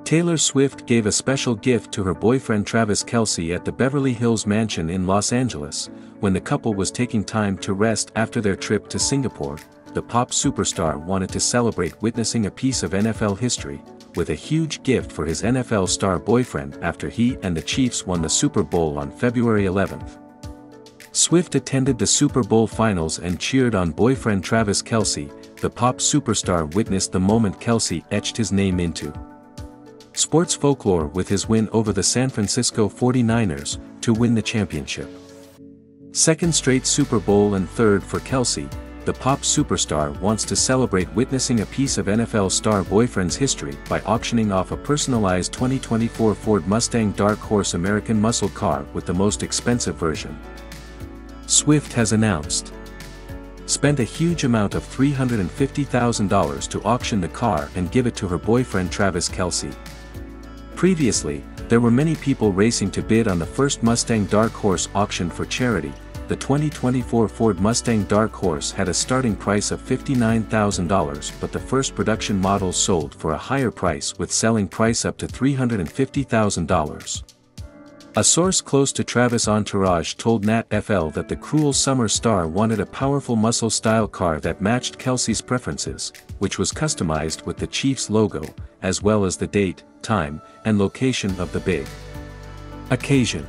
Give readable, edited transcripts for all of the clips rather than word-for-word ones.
Taylor Swift gave a special gift to her boyfriend Travis Kelce at the Beverly Hills mansion in Los Angeles, when the couple was taking time to rest after their trip to Singapore. The pop superstar wanted to celebrate witnessing a piece of NFL history, with a huge gift for his NFL star boyfriend after he and the Chiefs won the Super Bowl on February 11th. Swift attended the Super Bowl finals and cheered on boyfriend Travis Kelce. The pop superstar witnessed the moment Kelce etched his name into sports folklore with his win over the San Francisco 49ers to win the championship. Second straight Super Bowl and third for Kelce, the pop superstar wants to celebrate witnessing a piece of NFL star boyfriend's history by auctioning off a personalized 2024 Ford Mustang Dark Horse American muscle car with the most expensive version. Swift has announced spent a huge amount of $350,000 to auction the car and give it to her boyfriend Travis Kelce. Previously, there were many people racing to bid on the first Mustang Dark Horse auction for charity. The 2024 Ford Mustang Dark Horse had a starting price of $59,000, but the first production model sold for a higher price, with selling price up to $350,000. A source close to Travis' entourage told NatFL that the cruel summer star wanted a powerful muscle-style car that matched Kelce's preferences, which was customized with the Chiefs logo, as well as the date, time, and location of the big occasion.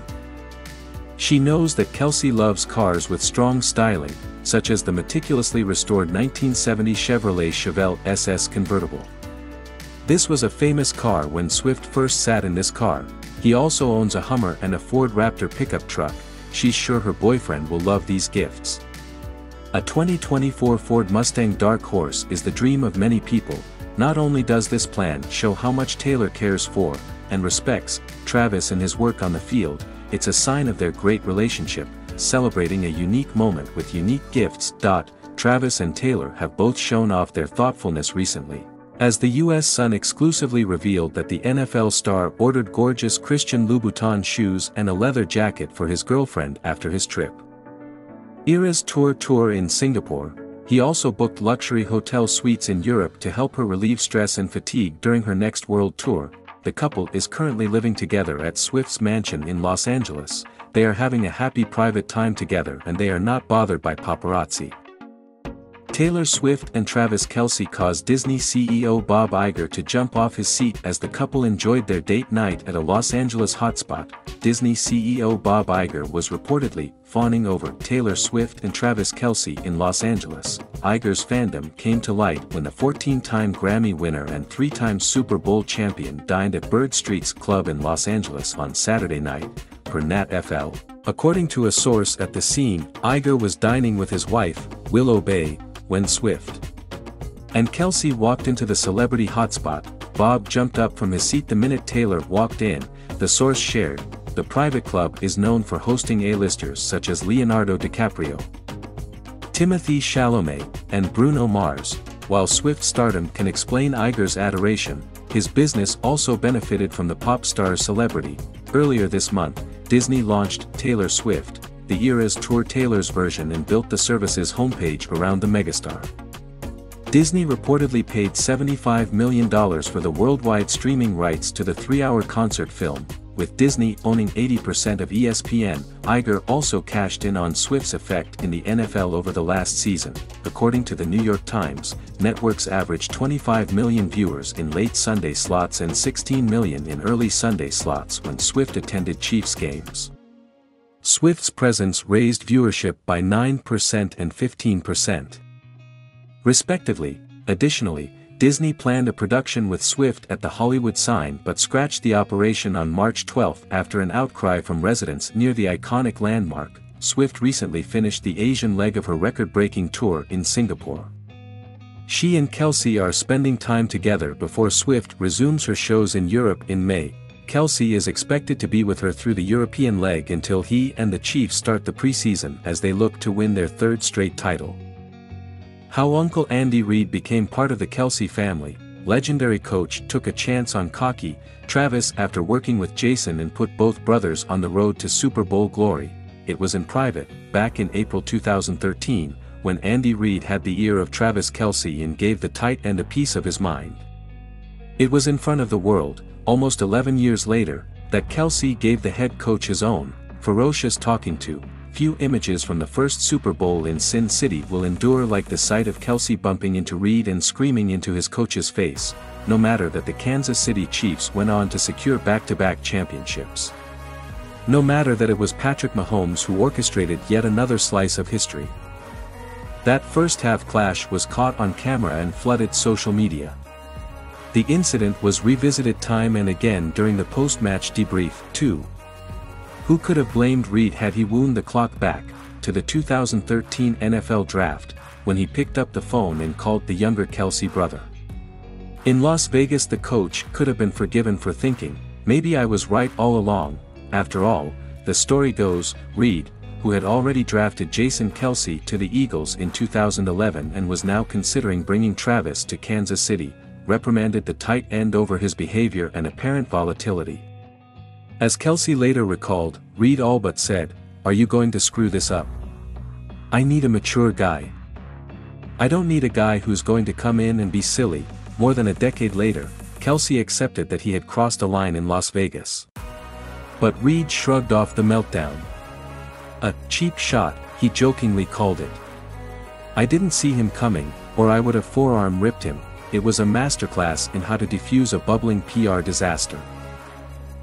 She knows that Kelce loves cars with strong styling, such as the meticulously restored 1970 Chevrolet Chevelle SS convertible. This was a famous car when Swift first sat in this car. He also owns a Hummer and a Ford Raptor pickup truck. She's sure her boyfriend will love these gifts. A 2024 Ford Mustang Dark Horse is the dream of many people. Not only does this plan show how much Taylor cares for and respects Travis and his work on the field, it's a sign of their great relationship, celebrating a unique moment with unique gifts. Travis and Taylor have both shown off their thoughtfulness recently, as the US Sun exclusively revealed that the NFL star ordered gorgeous Christian Louboutin shoes and a leather jacket for his girlfriend after his trip. Eras tour in Singapore. He also booked luxury hotel suites in Europe to help her relieve stress and fatigue during her next world tour. The couple is currently living together at Swift's mansion in Los Angeles. They are having a happy private time together and they are not bothered by paparazzi. Taylor Swift and Travis Kelce caused Disney CEO Bob Iger to jump off his seat as the couple enjoyed their date night at a Los Angeles hotspot. Disney CEO Bob Iger was reportedly fawning over Taylor Swift and Travis Kelce in Los Angeles. Iger's fandom came to light when the 14-time Grammy winner and 3-time Super Bowl champion dined at Bird Street's club in Los Angeles on Saturday night, per NatFL. According to a source at the scene, Iger was dining with his wife, Willow Bay, when Swift and Kelce walked into the celebrity hotspot. Bob jumped up from his seat the minute Taylor walked in, the source shared. The private club is known for hosting A-listers such as Leonardo DiCaprio, Timothée Chalamet, and Bruno Mars. While Swift's stardom can explain Iger's adoration, his business also benefited from the pop star's celebrity. Earlier this month, Disney launched Taylor Swift, the Eras Tour Taylor's version, and built the service's homepage around the megastar. Disney reportedly paid $75 million for the worldwide streaming rights to the 3-hour concert film, with Disney owning 80% of ESPN. Iger also cashed in on Swift's effect in the NFL over the last season. According to the New York Times, networks averaged 25 million viewers in late Sunday slots and 16 million in early Sunday slots when Swift attended Chiefs games. Swift's presence raised viewership by 9% and 15%, respectively. Additionally, Disney planned a production with Swift at the Hollywood Sign but scratched the operation on March 12 after an outcry from residents near the iconic landmark. Swift recently finished the Asian leg of her record-breaking tour in Singapore. She and Kelce are spending time together before Swift resumes her shows in Europe in May. Kelce is expected to be with her through the European leg until he and the Chiefs start the preseason as they look to win their third straight title. How Uncle Andy Reid became part of the Kelce family. Legendary coach took a chance on cocky Travis after working with Jason and put both brothers on the road to Super Bowl glory. It was in private, back in April 2013, when Andy Reid had the ear of Travis Kelce and gave the tight end a piece of his mind. It was in front of the world, almost 11 years later, that Kelce gave the head coach his own, ferocious talking to. Few images from the first Super Bowl in Sin City will endure like the sight of Kelce bumping into Reed and screaming into his coach's face, no matter that the Kansas City Chiefs went on to secure back-to-back championships. No matter that it was Patrick Mahomes who orchestrated yet another slice of history. That first-half clash was caught on camera and flooded social media. The incident was revisited time and again during the post-match debrief, too. Who could have blamed Reed had he wound the clock back to the 2013 NFL Draft, when he picked up the phone and called the younger Kelce brother? In Las Vegas, the coach could have been forgiven for thinking, maybe I was right all along. After all, the story goes, Reed, who had already drafted Jason Kelce to the Eagles in 2011 and was now considering bringing Travis to Kansas City, reprimanded the tight end over his behavior and apparent volatility. As Kelce later recalled, Reed all but said, "Are you going to screw this up? I need a mature guy. I don't need a guy who's going to come in and be silly." More than a decade later, Kelce accepted that he had crossed a line in Las Vegas. But Reed shrugged off the meltdown. A cheap shot, he jokingly called it. "I didn't see him coming, or I would have forearm ripped him." It was a masterclass in how to defuse a bubbling PR disaster.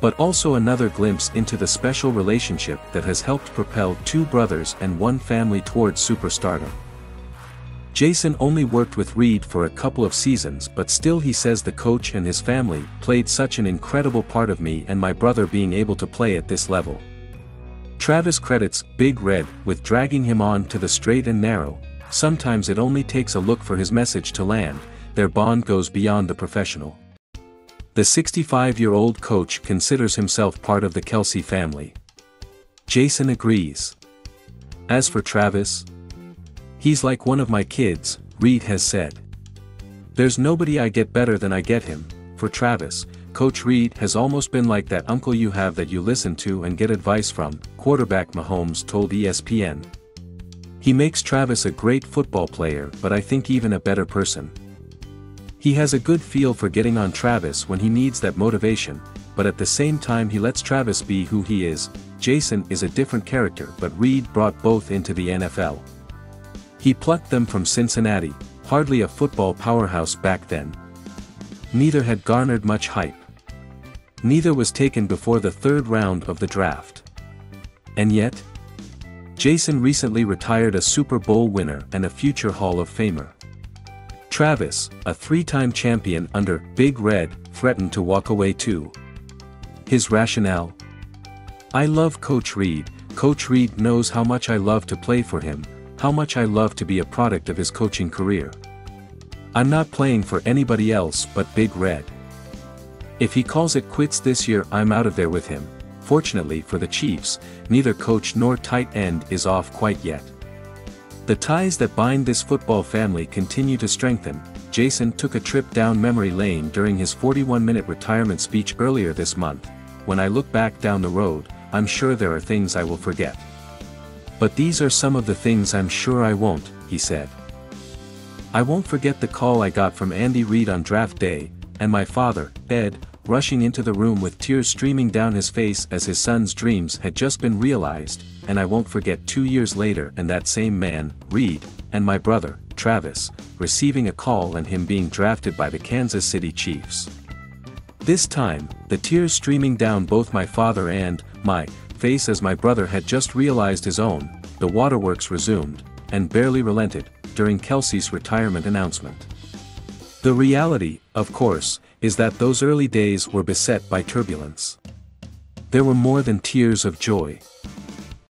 But also another glimpse into the special relationship that has helped propel two brothers and one family towards superstardom. Jason only worked with Reed for a couple of seasons, but still he says the coach and his family played such an incredible part of me and my brother being able to play at this level. Travis credits Big Red with dragging him on to the straight and narrow. Sometimes it only takes a look for his message to land. Their bond goes beyond the professional. The 65-year-old coach considers himself part of the Kelce family. Jason agrees. As for Travis, "He's like one of my kids," Reed has said. "There's nobody I get better than I get him." For Travis, Coach Reed has almost been like that uncle you have that you listen to and get advice from, quarterback Mahomes told ESPN. "He makes Travis a great football player, but I think even a better person. He has a good feel for getting on Travis when he needs that motivation, but at the same time he lets Travis be who he is." Jason is a different character, but Reed brought both into the NFL. He plucked them from Cincinnati, hardly a football powerhouse back then. Neither had garnered much hype. Neither was taken before the third round of the draft. And yet, Jason recently retired a Super Bowl winner and a future Hall of Famer. Travis, a three-time champion under Big Red, threatened to walk away too. His rationale? "I love Coach Reed. Coach Reed knows how much I love to play for him, how much I love to be a product of his coaching career. I'm not playing for anybody else but Big Red. If he calls it quits this year, I'm out of there with him." Fortunately for the Chiefs, neither coach nor tight end is off quite yet. The ties that bind this football family continue to strengthen. Jason took a trip down memory lane during his 41-minute retirement speech earlier this month. "When I look back down the road, I'm sure there are things I will forget. But these are some of the things I'm sure I won't," he said. "I won't forget the call I got from Andy Reid on draft day, and my father, Ed, rushing into the room with tears streaming down his face as his son's dreams had just been realized, and I won't forget 2 years later and that same man, Reed, and my brother, Travis, receiving a call and him being drafted by the Kansas City Chiefs. This time, the tears streaming down both my father and my face as my brother had just realized his own." The waterworks resumed, and barely relented, during Kelce's retirement announcement. The reality, of course, is that those early days were beset by turbulence. There were more than tears of joy.